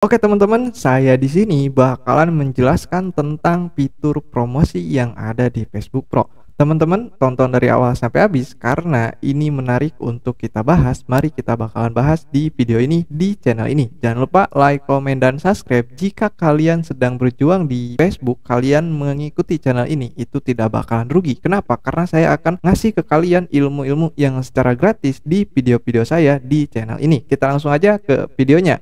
Oke teman-teman, saya di sini bakalan menjelaskan tentang fitur promosi yang ada di Facebook Pro. Teman-teman tonton dari awal sampai habis karena ini menarik untuk kita bahas. Mari kita bakalan bahas di video ini di channel ini. Jangan lupa like, komen, dan subscribe. Jika kalian sedang berjuang di Facebook, kalian mengikuti channel ini itu tidak bakalan rugi. Kenapa? Karena saya akan ngasih ke kalian ilmu-ilmu yang secara gratis di video-video saya di channel ini. Kita langsung aja ke videonya.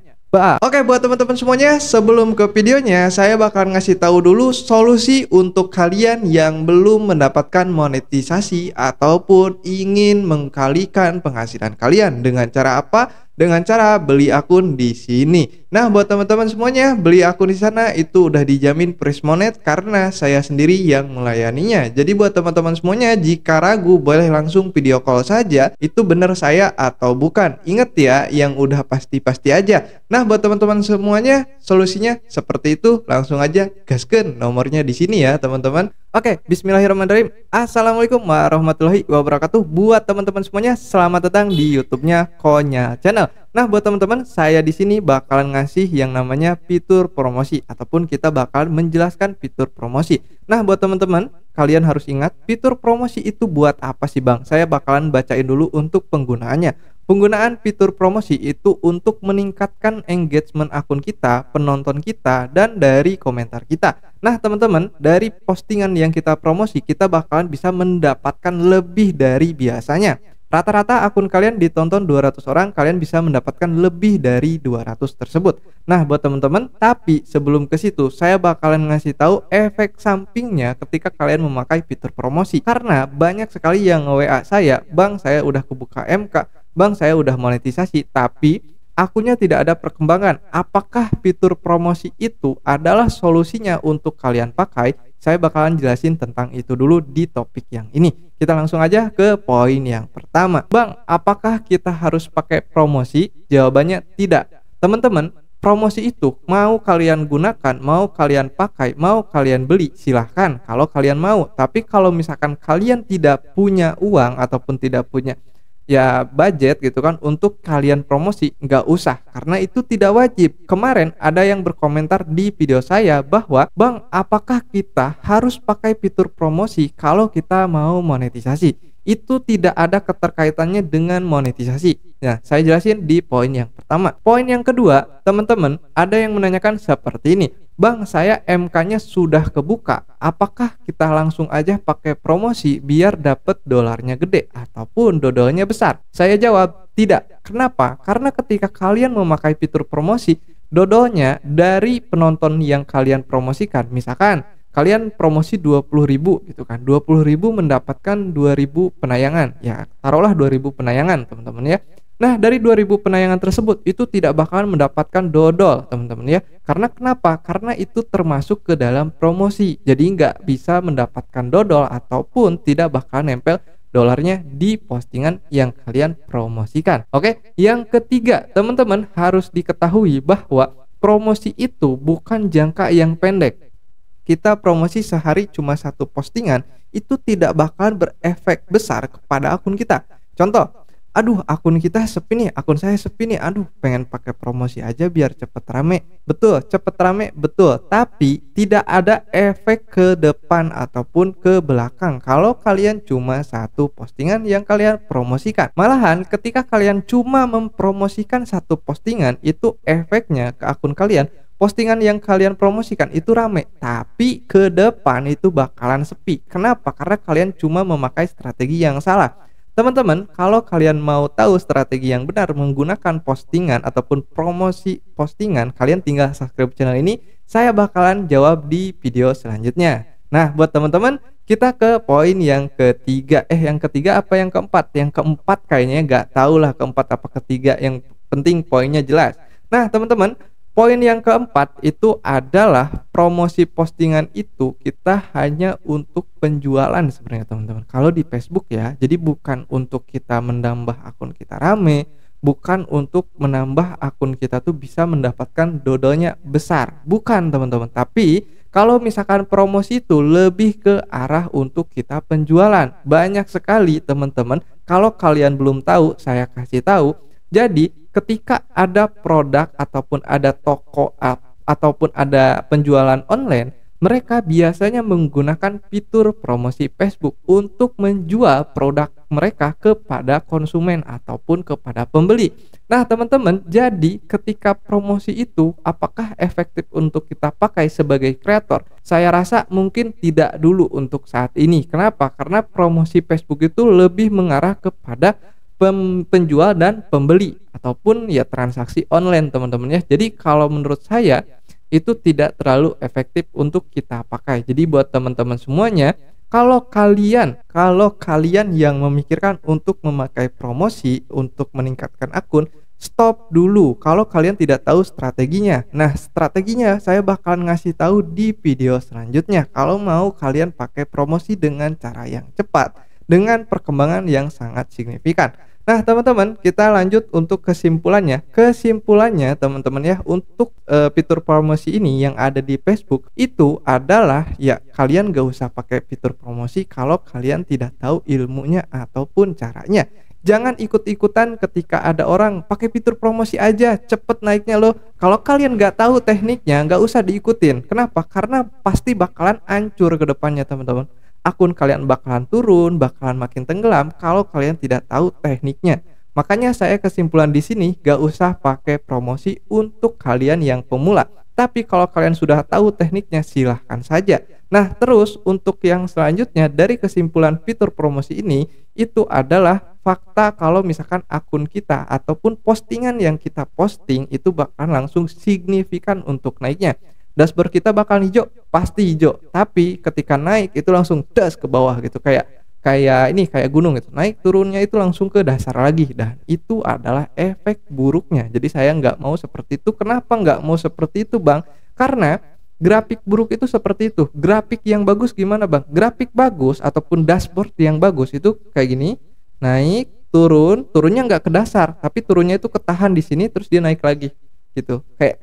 Oke, buat teman-teman semuanya, sebelum ke videonya, saya bakal ngasih tahu dulu solusi untuk kalian yang belum mendapatkan monetisasi ataupun ingin mengkalikan penghasilan kalian. Dengan cara apa? Dengan cara beli akun di sini. Nah, buat teman-teman semuanya, beli akun di sana itu udah dijamin Prismonet karena saya sendiri yang melayaninya. Jadi buat teman-teman semuanya, jika ragu boleh langsung video call saja, itu benar saya atau bukan. Ingat ya, yang udah pasti-pasti aja. Nah, buat teman-teman semuanya, solusinya seperti itu. Langsung aja gaskeun, nomornya di sini ya, teman-teman. Oke, bismillahirrahmanirrahim. Assalamualaikum warahmatullahi wabarakatuh. Buat teman-teman semuanya, selamat datang di YouTube-nya Konya Channel. Nah, buat teman-teman, saya di sini bakalan ngasih yang namanya fitur promosi ataupun kita bakal menjelaskan fitur promosi. Nah, buat teman-teman, kalian harus ingat fitur promosi itu buat apa sih, Bang? Saya bakalan bacain dulu untuk penggunaannya. Penggunaan fitur promosi itu untuk meningkatkan engagement akun kita, penonton kita, dan dari komentar kita. Nah, teman-teman, dari postingan yang kita promosi, kita bakalan bisa mendapatkan lebih dari biasanya. Rata-rata akun kalian ditonton 200 orang, kalian bisa mendapatkan lebih dari 200 tersebut. Nah, buat teman-teman, tapi sebelum ke situ, saya bakalan ngasih tahu efek sampingnya ketika kalian memakai fitur promosi. Karena banyak sekali yang nge-WA saya, "Bang, saya udah kebuka MK, Bang, saya udah monetisasi, tapi akunnya tidak ada perkembangan. Apakah fitur promosi itu adalah solusinya untuk kalian pakai?" Saya bakalan jelasin tentang itu dulu di topik yang ini. Kita langsung aja ke poin yang pertama. Bang, apakah kita harus pakai promosi? Jawabannya tidak. Teman-teman, promosi itu mau kalian gunakan, mau kalian pakai, mau kalian beli, silahkan kalau kalian mau. Tapi kalau misalkan kalian tidak punya uang ataupun tidak punya budget gitu kan untuk kalian promosi, nggak usah karena itu tidak wajib. Kemarin ada yang berkomentar di video saya bahwa, "Bang, apakah kita harus pakai fitur promosi kalau kita mau monetisasi?" Itu tidak ada keterkaitannya dengan monetisasi. Nah, saya jelasin di poin yang pertama. Poin yang kedua, teman-teman, ada yang menanyakan seperti ini, "Bang, saya MK-nya sudah kebuka. Apakah kita langsung aja pakai promosi biar dapet dolarnya gede ataupun dodolnya besar?" Saya jawab, tidak. Kenapa? Karena ketika kalian memakai fitur promosi, dodolnya dari penonton yang kalian promosikan, misalkan kalian promosi 20.000 gitu kan, 20.000 mendapatkan 2.000 penayangan, ya taruhlah 2.000 penayangan teman-teman ya. Nah, dari 2.000 penayangan tersebut itu tidak bakalan mendapatkan dodol teman-teman ya. Karena kenapa? Karena itu termasuk ke dalam promosi, jadi nggak bisa mendapatkan dodol ataupun tidak bakal nempel dolarnya di postingan yang kalian promosikan. Oke, yang ketiga teman-teman harus diketahui bahwa promosi itu bukan jangka yang pendek. Kita promosi sehari cuma satu postingan, itu tidak bakalan berefek besar kepada akun kita. Contoh, aduh akun kita sepi nih, akun saya sepi nih, aduh pengen pakai promosi aja biar cepet rame. Betul, cepet rame, betul. Tapi tidak ada efek ke depan ataupun ke belakang kalau kalian cuma satu postingan yang kalian promosikan. Malahan ketika kalian cuma mempromosikan satu postingan, itu efeknya ke akun kalian, postingan yang kalian promosikan itu rame, tapi ke depan itu bakalan sepi. Kenapa? Karena kalian cuma memakai strategi yang salah. Teman-teman, kalau kalian mau tahu strategi yang benar menggunakan postingan ataupun promosi postingan, kalian tinggal subscribe channel ini. Saya bakalan jawab di video selanjutnya. Nah, buat teman-teman, kita ke poin yang ketiga. Yang ketiga apa yang keempat? Yang keempat kayaknya nggak tahu lah keempat apa ketiga. Yang penting poinnya jelas. Nah, teman-teman, poin yang keempat itu adalah promosi postingan itu kita hanya untuk penjualan sebenarnya teman-teman. Kalau di Facebook ya, jadi bukan untuk kita menambah akun kita rame, bukan untuk menambah akun kita tuh bisa mendapatkan dodolnya besar. Bukan teman-teman, tapi kalau misalkan promosi itu lebih ke arah untuk kita penjualan. Banyak sekali teman-teman, kalau kalian belum tahu, saya kasih tahu. Jadi ketika ada produk ataupun ada toko ataupun ada penjualan online, mereka biasanya menggunakan fitur promosi Facebook untuk menjual produk mereka kepada konsumen ataupun kepada pembeli. Nah, teman-teman, jadi ketika promosi itu apakah efektif untuk kita pakai sebagai kreator? Saya rasa mungkin tidak dulu untuk saat ini. Kenapa? Karena promosi Facebook itu lebih mengarah kepada penjual dan pembeli ataupun ya transaksi online, teman-teman ya. Jadi kalau menurut saya itu tidak terlalu efektif untuk kita pakai. Jadi buat teman-teman semuanya, kalau kalian yang memikirkan untuk memakai promosi untuk meningkatkan akun, stop dulu kalau kalian tidak tahu strateginya. Nah, strateginya saya bakalan ngasih tahu di video selanjutnya kalau mau kalian pakai promosi dengan cara yang cepat dengan perkembangan yang sangat signifikan. Nah, teman-teman, kita lanjut untuk kesimpulannya. Kesimpulannya, teman-teman ya, untuk fitur promosi ini yang ada di Facebook itu adalah ya kalian gak usah pakai fitur promosi kalau kalian tidak tahu ilmunya ataupun caranya. Jangan ikut-ikutan ketika ada orang pakai fitur promosi aja cepet naiknya loh. Kalau kalian gak tahu tekniknya, gak usah diikutin. Kenapa? Karena pasti bakalan hancur ke depannya, teman-teman. Akun kalian bakalan turun, bakalan makin tenggelam kalau kalian tidak tahu tekniknya. Makanya saya kesimpulan di sini gak usah pakai promosi untuk kalian yang pemula. Tapi kalau kalian sudah tahu tekniknya silahkan saja. Nah, terus untuk yang selanjutnya dari kesimpulan fitur promosi ini itu adalah fakta kalau misalkan akun kita ataupun postingan yang kita posting itu bakalan langsung signifikan untuk naiknya. Dashboard kita bakal hijau, pasti hijau. Tapi ketika naik itu langsung das ke bawah gitu, kayak gunung gitu. Naik turunnya itu langsung ke dasar lagi, dan itu adalah efek buruknya. Jadi saya nggak mau seperti itu. Kenapa nggak mau seperti itu, Bang? Karena grafik buruk itu seperti itu. Grafik yang bagus gimana, Bang? Grafik bagus ataupun dashboard yang bagus itu kayak gini, naik, turunnya nggak ke dasar, tapi turunnya itu ketahan di sini terus dia naik lagi gitu. Kayak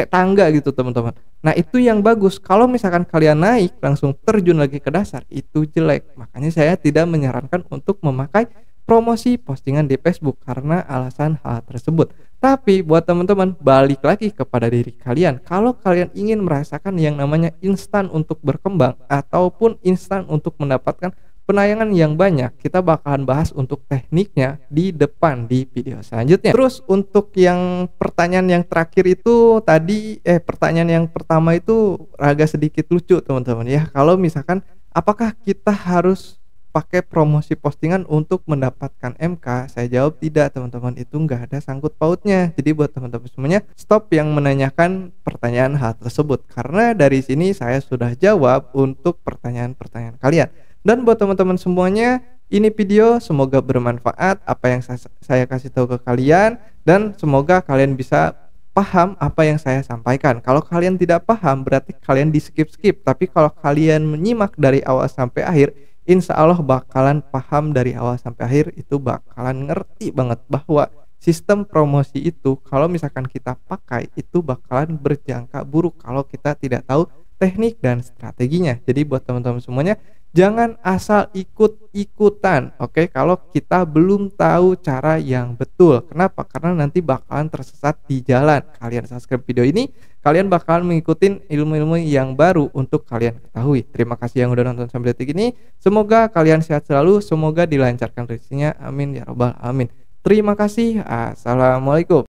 tangga gitu, teman-teman. Nah, itu yang bagus. Kalau misalkan kalian naik langsung terjun lagi ke dasar, itu jelek. Makanya saya tidak menyarankan untuk memakai promosi postingan di Facebook karena alasan hal tersebut. Tapi buat teman-teman, balik lagi kepada diri kalian. Kalau kalian ingin merasakan yang namanya instan untuk berkembang ataupun instan untuk mendapatkan penayangan yang banyak, kita bakalan bahas untuk tekniknya di depan di video selanjutnya. Terus untuk yang pertanyaan yang terakhir itu tadi pertanyaan yang pertama itu agak sedikit lucu, teman-teman ya. Kalau misalkan apakah kita harus pakai promosi postingan untuk mendapatkan MK? Saya jawab tidak, teman-teman. Itu nggak ada sangkut pautnya. Jadi buat teman-teman semuanya, stop yang menanyakan pertanyaan hal tersebut, karena dari sini saya sudah jawab untuk pertanyaan-pertanyaan kalian. Dan buat teman-teman semuanya, ini video semoga bermanfaat apa yang saya kasih tahu ke kalian, dan semoga kalian bisa paham apa yang saya sampaikan. Kalau kalian tidak paham berarti kalian di skip-skip, tapi kalau kalian menyimak dari awal sampai akhir, insya Allah bakalan paham dari awal sampai akhir. Itu bakalan ngerti banget bahwa sistem promosi itu kalau misalkan kita pakai itu bakalan berjangka buruk kalau kita tidak tahu teknik dan strateginya. Jadi buat teman-teman semuanya, jangan asal ikut-ikutan, oke? Kalau kita belum tahu cara yang betul. Kenapa? Karena nanti bakalan tersesat di jalan. Kalian subscribe video ini, kalian bakalan mengikuti ilmu-ilmu yang baru untuk kalian ketahui. Terima kasih yang udah nonton sampai detik ini. Semoga kalian sehat selalu, semoga dilancarkan rezekinya. Amin ya robbal alamin. Terima kasih. Assalamualaikum.